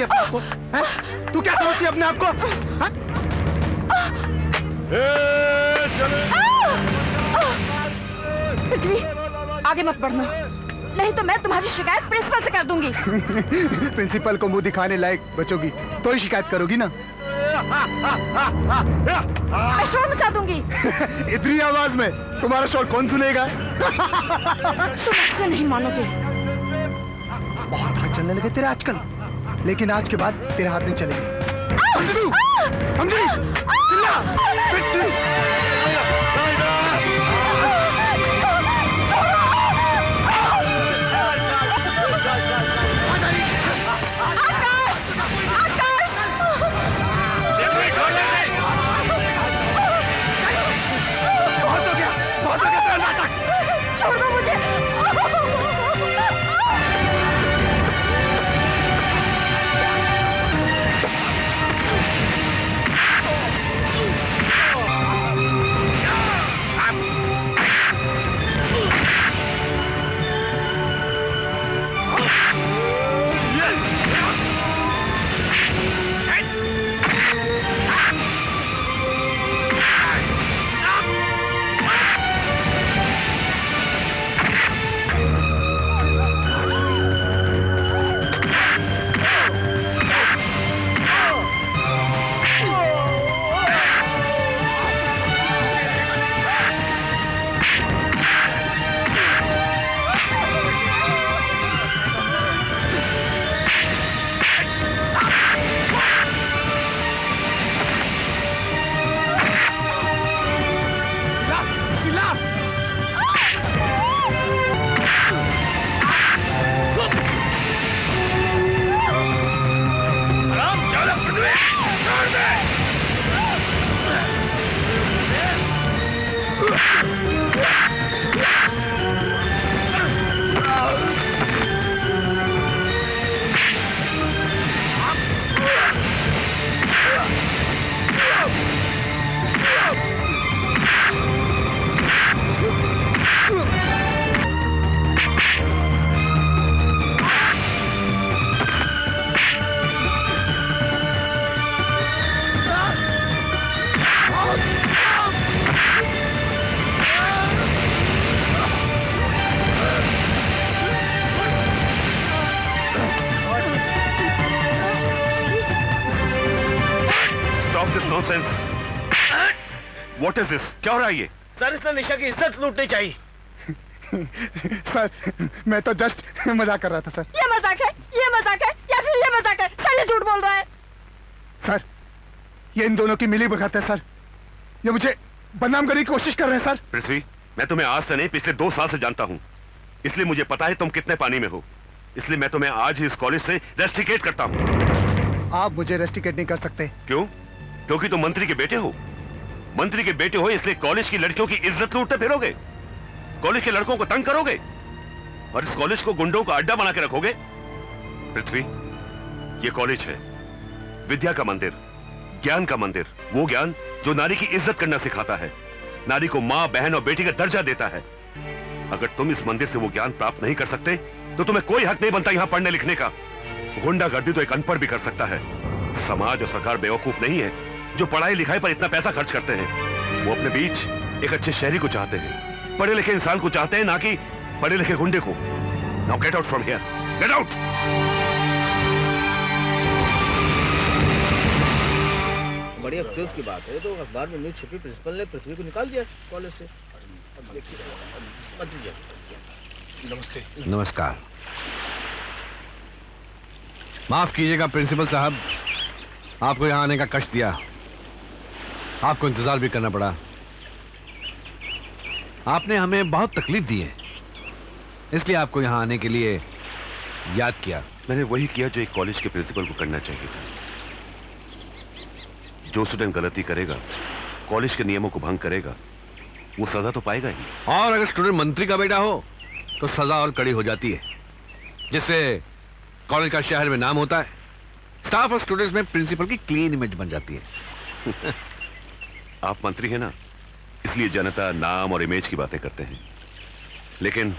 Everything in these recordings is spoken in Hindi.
समझती है अपने आप को? तू क्या समझती है अपने आप को? पृथ्वी, आगे मत बढ़ना, नहीं तो मैं तुम्हारी शिकायत प्रिंसिपल से कर दूंगी। प्रिंसिपल को मुंह दिखाने लायक बचोगी तो ही शिकायत करोगी ना? मैं शोर मचा दूंगी। इतनी आवाज में तुम्हारा शोर कौन सुनेगा? तुम ऐसे नहीं मानोगे। बहुत हाथ चलने लगे तेरे आजकल, लेकिन आज के बाद तेरे हाथ नहीं चलेंगे। समझी? चिल्ला! छोड़ दो मुझे। What is this? क्या हो रहा है ये? सर, इसने निशा की इज्जत लूटनी चाहिए। सर, मैं तो जस्ट मजाक कर रहा था सर। ये मजाक है या फिर ये मजाक है? सर ये झूठ बोल रहा है। सर, ये इन दोनों की मिली भगत है सर। ये मुझे बदनाम करने की कोशिश कर रहे हैं सर। पृथ्वी, मैं तुम्हें आज से नहीं पिछले 2 साल से जानता हूँ, इसलिए मुझे पता है तुम कितने पानी में हो। इसलिए मैं तुम्हें आज ही इस कॉलेज से रेस्टिकेट करता हूँ। आप मुझे रेस्टिकेट नहीं कर सकते। क्यों? क्योंकि तुम मंत्री के बेटे हो। मंत्री के बेटे हो इसलिए कॉलेज की लड़कियों की इज्जत लूटते फिरोगे, कॉलेज के लड़कों को तंग करोगे और इस कॉलेज को गुंडों का अड्डा बना के रखोगे। पृथ्वी, ये कॉलेज है विद्या का मंदिर, ज्ञान का मंदिर, वो ज्ञान जो नारी की इज्जत करना सिखाता है, नारी को मां, बहन और बेटी का दर्जा देता है। अगर तुम इस मंदिर से वो ज्ञान प्राप्त नहीं कर सकते तो तुम्हें कोई हक नहीं बनता यहां पढ़ने लिखने का। गुंडागर्दी तो एक अनपढ़ भी कर सकता है। समाज और सरकार बेवकूफ नहीं है जो पढ़ाई लिखाई पर इतना पैसा खर्च करते हैं। वो अपने बीच एक अच्छे शहरी को चाहते हैं, पढ़े लिखे इंसान को चाहते हैं, ना कि पढ़े लिखे गुंडे को। Now get out from here, get out. बड़ी अफसोस की बात है, तो अखबार में न्यूज छपी, प्रिंसिपल ने पृथ्वी को निकाल दिया कॉलेज से। नमस्ते। नमस्कार। माफ कीजिएगा प्रिंसिपल साहब, आपको यहां आने का कष्ट दिया, आपको इंतजार भी करना पड़ा। आपने हमें बहुत तकलीफ दी है, इसलिए आपको यहां आने के लिए याद किया। मैंने वही किया जो एक कॉलेज के प्रिंसिपल को करना चाहिए था। जो स्टूडेंट गलती करेगा, कॉलेज के नियमों को भंग करेगा, वो सजा तो पाएगा ही। और अगर स्टूडेंट मंत्री का बेटा हो तो सजा और कड़ी हो जाती है, जिससे कॉलेज का शहर में नाम होता है, स्टाफ और स्टूडेंट्स में प्रिंसिपल की क्लीन इमेज बन जाती है। आप मंत्री हैं ना, इसलिए जनता नाम और इमेज की बातें करते हैं, लेकिन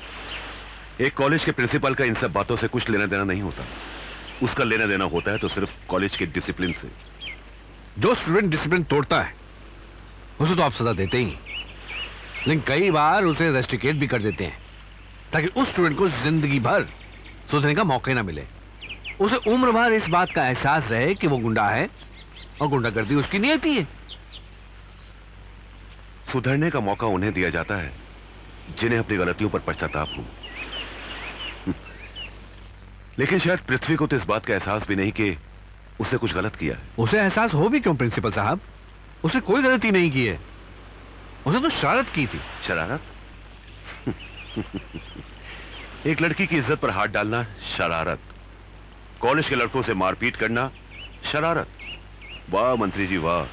एक कॉलेज के प्रिंसिपल का इन सब बातों से कुछ लेना देना नहीं होता। उसका लेना देना होता है तो सिर्फ कॉलेज के डिसिप्लिन से। जो स्टूडेंट डिसिप्लिन तोड़ता है उसे तो आप सजा देते ही, लेकिन कई बार उसे रेस्ट्रिकेट भी कर देते हैं ताकि उस स्टूडेंट को जिंदगी भर सुधरने का मौका ही ना मिले। उसे उम्र भर इस बात का एहसास रहे कि वो गुंडा है और गुंडागर्दी उसकी नियति है। सुधरने का मौका उन्हें दिया जाता है जिन्हें अपनी गलतियों पर पश्चाताप हो। लेकिन शायद पृथ्वी को तो इस बात का एहसास भी नहीं कि उसने कुछ गलत किया है। उसे एहसास हो भी क्यों प्रिंसिपल साहब? उसने कोई गलती नहीं की है, उसने तो शरारत की थी। शरारत? एक लड़की की इज्जत पर हाथ डालना शरारत, कॉलेज के लड़कों से मारपीट करना शरारत। वाह मंत्री जी वाह,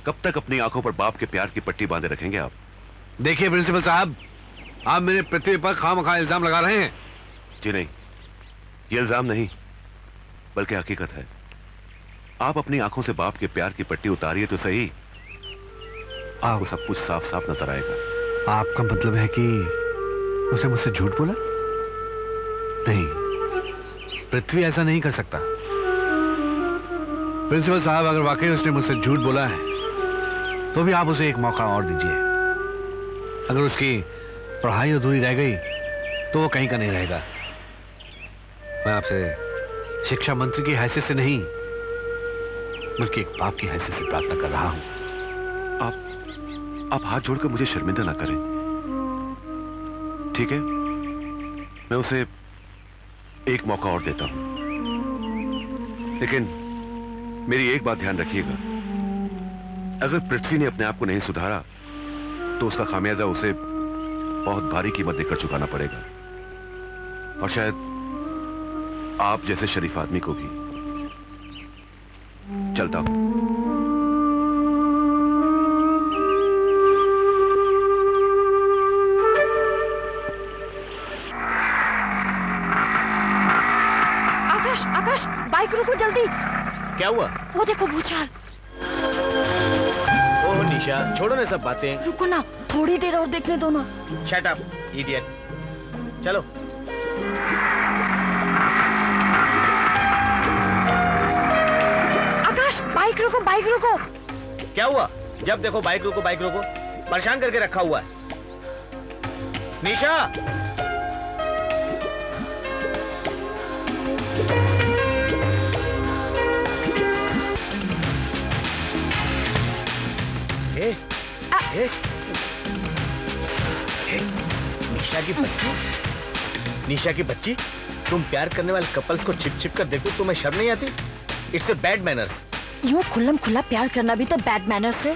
कब तक अपनी आंखों पर बाप के प्यार की पट्टी बांधे रखेंगे आप? देखिए प्रिंसिपल साहब, आप मेरे पृथ्वी पर खामखा इल्जाम लगा रहे हैं। जी नहीं, ये इल्जाम नहीं बल्कि हकीकत है। आप अपनी आंखों से बाप के प्यार की पट्टी उतारिए तो सही, आपको सब कुछ साफ साफ नजर आएगा। आपका मतलब है कि उसने मुझसे झूठ बोला? नहीं, पृथ्वी ऐसा नहीं कर सकता। प्रिंसिपल साहब, अगर वाकई उसने मुझसे झूठ बोला है तो भी आप उसे एक मौका और दीजिए। अगर उसकी पढ़ाई अधूरी रह गई तो वो कहीं का नहीं रहेगा। मैं आपसे शिक्षा मंत्री की हैसियत से नहीं बल्कि एक बाप की हैसियत से प्रार्थना कर रहा हूं। आप हाथ जोड़कर मुझे शर्मिंदा ना करें, ठीक है? मैं उसे एक मौका और देता हूं, लेकिन मेरी एक बात ध्यान रखिएगा, अगर पृथ्वी ने अपने आप को नहीं सुधारा तो उसका खामियाजा उसे बहुत भारी कीमत देकर चुकाना पड़ेगा, और शायद आप जैसे शरीफ आदमी को भी। चलता हूं। आकाश, आकाश, बाइक रोको जल्दी। क्या हुआ? वो देखो भूचाल। ओह निशा, छोड़ो ना सब बातें। रुको ना, थोड़ी देर और देखने दो ना। Shut up idiot. चलो। आकाश, बाइक रोको, बाइक रोको। क्या हुआ? जब देखो बाइक रोको बाइक रोको, परेशान करके रखा हुआ है। निशा, निशा की बच्ची, निशा की बच्ची, तुम प्यार करने वाले कपल्स को छिप छिप कर देखो, तुम्हें शर्म नहीं आती? It's a bad manners. यूं खुल्लम खुल्ला प्यार करना भी तो बैड मैनर्स है।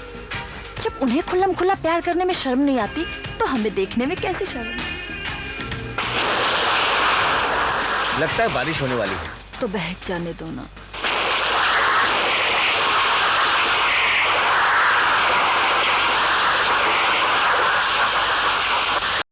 जब उन्हें खुल्लम खुल्ला प्यार करने में शर्म नहीं आती तो हमें देखने में कैसे शर्म? लगता है बारिश होने वाली है। तो बहक जाने दो ना।